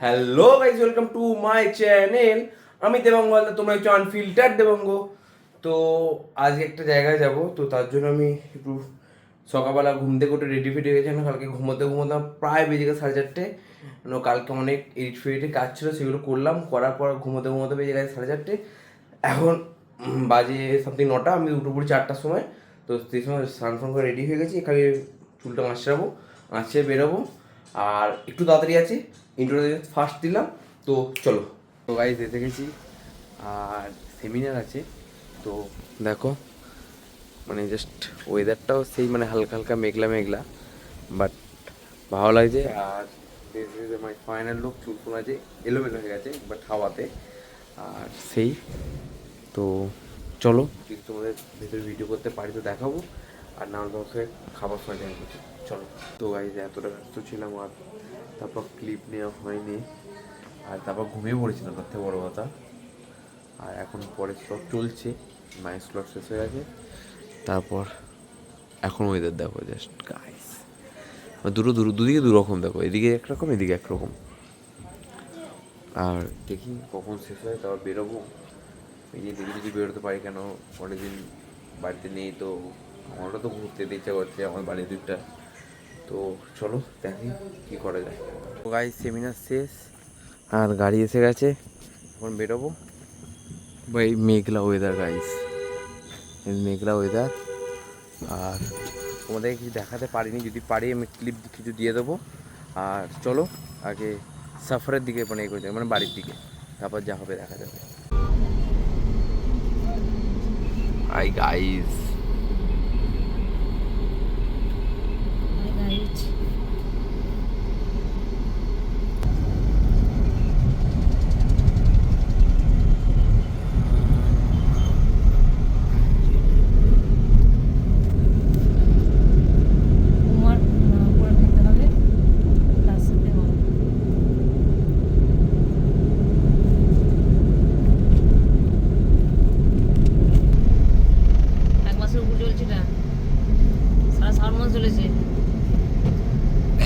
Hello guys, welcome to my channel. আমি দেবাঙ্গ, তোমরা হচ্ছে আনফিল্টার দেবাঙ্গ। তো আজকে একটা জায়গায় যাব, তো তার জন্য আমি একটু সকালবেলা ঘুম থেকে উঠে রেডি ফেডি হয়েছি না। কালকে ঘুমোতে প্রায় বেজে গেছে 4:30। কালকে অনেক এডিট ফেডিটের কাজ ছিল, সেগুলো করার পর ঘুমোতে বেজে গেছে 4:30। এখন বাজে সামথিং 9টা। আমি উঠে পড়ি 4টার সময়। তো সেই সময় স্নান ফান করে রেডি হয়ে গেছি, খালি চুলটা আঁচড়ে বেরোবো। আর একটু তাড়াতাড়ি আছে, ইন্ট্রোডাকশন ফার্স্ট দিলাম। তো চলো। তো গাইজ এসে গেছি, আর সেমিনার আছে। তো দেখো, মানে জাস্ট ওয়েদারটাও সেই মানে হালকা হালকা মেঘলা মেঘলা, বাট ভালো লাগছে। আর this is my final look. চুলফুল আছে, এলোমেলো হয়ে গেছে বাট হাওয়াতে। আর সেই তো চলো, যদি তোমাদের ভেতরে ভিডিও করতে পারি তো দেখাবো, আর না হলে তোমাকে খাবার সময় দেখা করছি। চলো। তো গাইজ এতটা ব্যস্ত ছিলাম, আর তারপর ক্লিপ নেওয়া হয়নি, আর তারপর ঘুমিয়ে পড়েছিলাম, তার থেকে বড়ো কথা। আর এখন পরে স্লট চলছে, মায়ের স্লট শেষ হয়ে গেছে। তারপর এখন ওয়েদার দেখো জাস্ট গাইস, দুদিকে দুরকম দেখো, এদিকে একরকম এদিকে একরকম। আর দেখি কখন শেষ হয়, তারপর বেরোবো। এই যে দেখি যদি বেরোতে পারি, কেন অনেকদিন বাড়িতে নেই, তো আমারও তো ঘুরতে যেতে ইচ্ছা করছে আমার বাড়ির দিকটা। তো চলো দেখি কী করা যায়। তো গাইস সেমিনার শেষ, আর গাড়ি এসে গেছে, এখন বেরোবো। ভাই মেঘলা ওয়েদার গাইস, মেঘলা ওয়েদার। আর তোমাদের কিছু দেখাতে পারিনি, যদি পারি আমি ক্লিপ কিছু দিয়ে দেবো। আর চলো আগে সাফারের দিকে মানে এগোতে, মানে বাড়ির দিকে, তারপর যা হবে দেখা যাবে। হাই গাইস,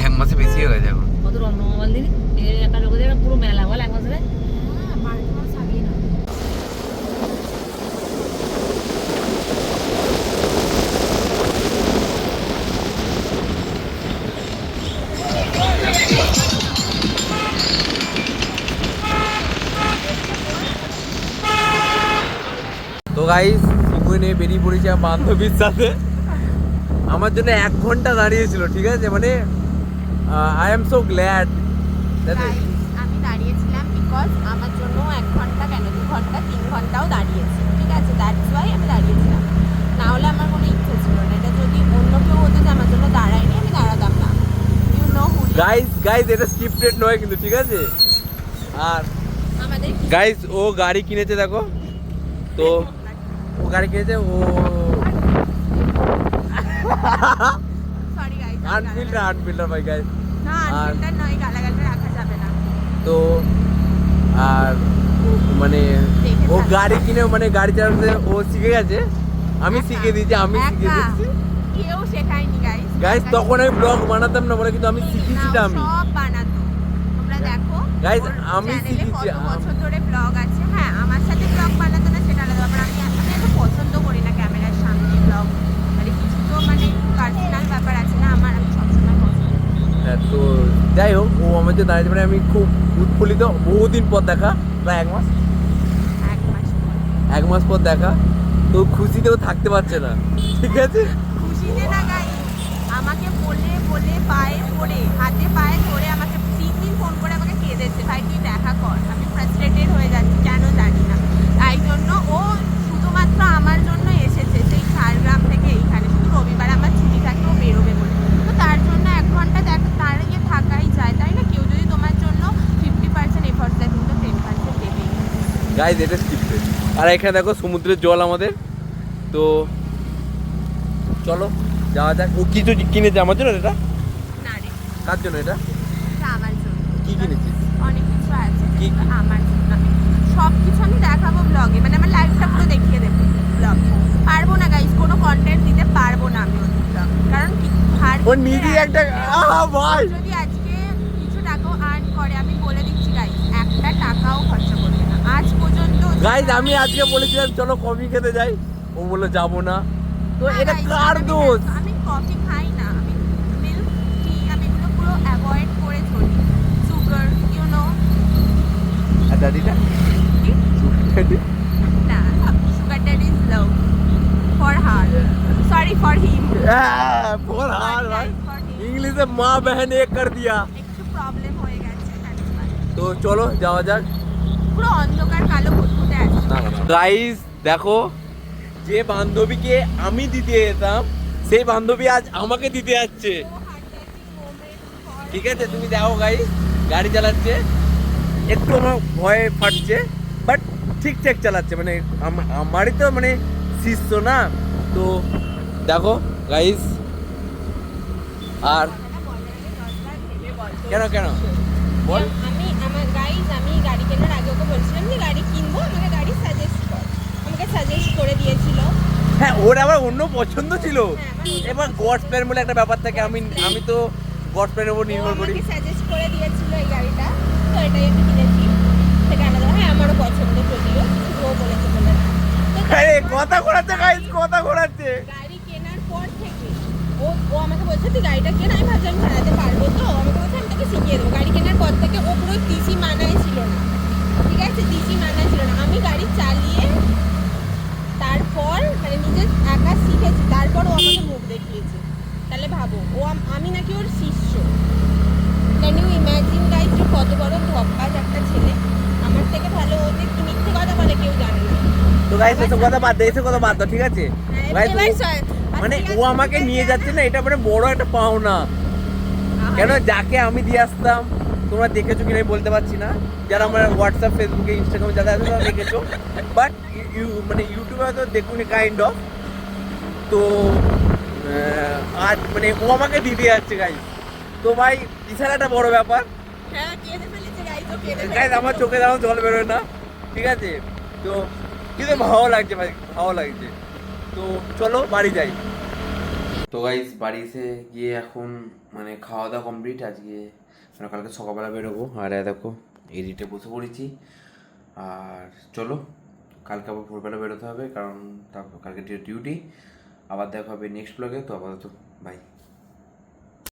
এক মাসে বেশি হয়ে গেছে এখন। কত রকমাল দিন একা লোকেদের পুরো মেলা বল এক মাসে। তো গাইস সিমুই নিয়ে বেরিয়ে পড়েছি আমার বান্ধবীর সাথে। আমার জন্য 1 ঘন্টা দাঁড়িয়েছিল, ঠিক আছে, মানে আই এম সো গ্ল্যাড। আমি দাঁড়িয়েছিলাম বিকজ আমার জন্য 1 ঘন্টা কেন 2 ঘন্টা 3 ঘন্টাও দাঁড়িয়েছে, ঠিক আছে, দ্যাটস ওয়াই আমি দাঁড়িয়েছিলাম। না হলে আমার কোনো ইচ্ছে ছিল না। এটা যদি অন্য কেউ হতো যে আমার জন্য দাঁড়ায়নি, আমি দাঁড়াতাম না। ইউ নো হু গাইস এটা স্ক্রিপ্টেড নয় কিন্তু, ঠিক আছে। আর আমাদের গাইস ও গাড়ি কিনেছে, দেখো। তো ও গাড়ি কিনেছে, ও সরি গাইস, আনফিল্টার ভাই গাইস। না আনফিল্টার নয়, গালাগালটা রাখা যাবে না। তো আর মানে ও গাড়ি কিনে মানে গাড়ি চালাতে ও শিখে গেছে, আমি শিখে দিয়েছি, কেউ শেখায়নি গাইস। তখন আমি ব্লগ বানাতাম না বলে, কিন্তু আমি শিখেছি। আমি সব বানাতো, তোমরা দেখো গাইস, ওর আমি চ্যানেলে শিখেছি। কত বছর ধরে ব্লগ আছে। হ্যাঁ, আমার সাথে ব্লগ বানাতো না সেটা আলাদা ব্যাপার। আমি এত পছন্দ করি না ক্যামেরার সামনে ব্লগ, মানে কিছু তো মানে পার্সোনাল ব্যাপার আছে না আমার, আমি সবসময় পছন্দ করি। হ্যাঁ, তো যাই হোক, ও আমার যে দাঁড়িয়ে মানে আমি খুব উৎফুল্লিত। বহুদিন পর দেখা, প্রায় 1 মাস, 1 মাস পর দেখা। তো খুশিতেও থাকতে পারছে না, ঠিক আছে। খুশিতে না গাই, আমাকে বলে বলে পায়ে পড়ে হাতে পায়ে ধরে আমাকে 3 দিন ফোন করে আমাকে কেঁদেছে, ভাই তুই দেখা কর। আমি ফ্রাস্ট্রেটেড হয়ে যাচ্ছি, কেন জানি না। তাই জন্য ও শুধুমাত্র আমার জন্য এসেছে সেই ঝাড়গ্রাম থেকে এইখানে, শুধু রবিবার আমার ছুটি থাকে, ও বেরোবে বলে। তো তার জন্য 1 ঘন্টা তার ইয়ে থাকাই যায়, তাই না? কেউ যদি তোমার জন্য 50% এফর্ট দেয়, তুমি তো 10% দেবেই। গাইস এটা স্ক্রিপ্টেড। আর এখানে দেখো সমুদ্রের জল আমাদের। তো চলো যাওয়া যাক। ও কিছু কিনেছে আমার জন্য। এটা না রে, কার জন্য? এটা এটা আমার জন্য। কি কিনেছিস? অনেক কিছু আছে কি? আমার জন্য। সব কিছু আমি দেখাবো ব্লগে, মানে আমার লাইফটা পুরো দেখিয়ে দেবো ব্লগে। পারবো না গাইস, কোনো কন্টেন্ট দিতে পারবো না আমি ওর ব্লগে, কারণ কি ও নিজেই একটা ভাই যদি আজকে কিছু টাকাও আর্ন করে, আমি বলে দিচ্ছি গাইজ আমি আজকে বলেছিলাম চলো কফি খেতে যাই, ও বললো যাবো না। তো এটা কার দোষ? আমি কফি খাই না, আমি মিল্ক টি আমি এগুলো পুরো অ্যাভয়েড করে চলি। Sugar you know. আর দাদিটা না, sugar daddy is love for her, sorry for him. For her ভাই, ইংলিশে মা বহন এক কর দিয়া। একটু প্রবলেম হয়ে গেছে। তো চলো যাওয়া যাক। পুরো অন্ধকার কালো ঘুটঘুটে আছে। গাইস দেখো, যে বান্ধবীকে আমি দিতে যেতাম সেই বান্ধবী আজ আমাকে দিতে যাচ্ছে। ঠিক আছে, তুমি দেখো গাইস, গাড়ি চালাচ্ছে, একটু আমার ভয়ে ফাটছে, বাট ঠিকঠাক চালাচ্ছে, মানে আমারই তো মানে শিষ্য না। তো দেখো গাইস, আর কেন কেন বল। আমার গাইজ, আমি গাড়ি কেনার আগে ওকে বলছিলাম যে গাড়ি কিনবো, আমাকে গাড়ি সাজেস্ট কর। আমাকে সাজেস্ট করে দিয়েছিল। হ্যাঁ, ওর আবার অন্য পছন্দ ছিল। হ্যাঁ, এবার গডস প্ল্যান বলে একটা ব্যাপার থাকে, আমি তো গডস প্ল্যানের উপর নির্ভর করি। আমাকে সাজেস্ট করে দিয়েছিল এই গাড়িটা, তো এটাই আমি কিনেছি। সেটা আলাদা। হ্যাঁ, আমারও পছন্দ, যদিও ও বলেছে বলে না। তো আরে কথা ঘোরাচ্ছে গাইস, কথা ঘোরাচ্ছে। গাড়ি কেনার পর থেকে ও আমাকে বলছে তুই গাড়িটা কেন। আমি ভাবছিলাম চালাতে পারবো তো, আমাকে বলছে আমি তোকে শিখিয়ে দেবো। গাড়ি কেনার পর থেকে ও পুরো দিশি মানায় ছিল না, ঠিক আছে, দিশি মানায় ছিল না। আমি গাড়ি চালিয়ে তারপর মানে নিজে একা শিখেছি, তারপর ও আমাকে মুখ দেখিয়েছে। তাহলে ভাবো, আমি নাকি ওর শিষ্য। ক্যান ইউ ইম্যাজিন গাইস, যে কত বড় ধপ্পাজ একটা ছেলে। আমার থেকে ভালো ও যে কি মিথ্যে কথা বলে কেউ জানে না। তো গাইস এসব কথা বাদ দে, এসব কথা বাদ দাও, ঠিক আছে গাইস। মানে ও আমাকে নিয়ে যাচ্ছে না, এটা মানে বড় একটা পাওনা। কেন, যাকে আমি দিয়ে আসতাম, তোমরা দেখেছো কিনা বলতে পারছি না, যারা আমার হোয়াটসঅ্যাপ ফেসবুকে ইনস্টাগ্রামে যারা আছে তারা দেখেছো, বাট মানে ইউটিউবে হয়তো দেখুনি কাইন্ড অফ। তো আজ মানে ও আমাকে দিতে যাচ্ছে গাইস। তো ভাই বিশাল একটা বড় ব্যাপার। হ্যাঁ, কেঁদে ফেলেছে গাইস, ও কেঁদে গাইস আমার চোখে দাঁড়ানো জল বেরোয় না, ঠিক আছে। তো কিন্তু ভালো লাগছে ভাই, ভালো লাগছে। তো চলো বাড়ি যাই। তো গাইস বাড়ি এসে গিয়ে এখন মানে খাওয়া দাওয়া কমপ্লিট। আজকে মানে কালকে সকালবেলা বেরোবো, আর দেখো এডিটে বসে পড়েছি। আর চলো কালকে আবার ভোরবেলা বেরোতে হবে, কারণ তারপর কালকে ডিউটি। আবার দেখা হবে নেক্সট ব্লগে। তো আপাতত বাই।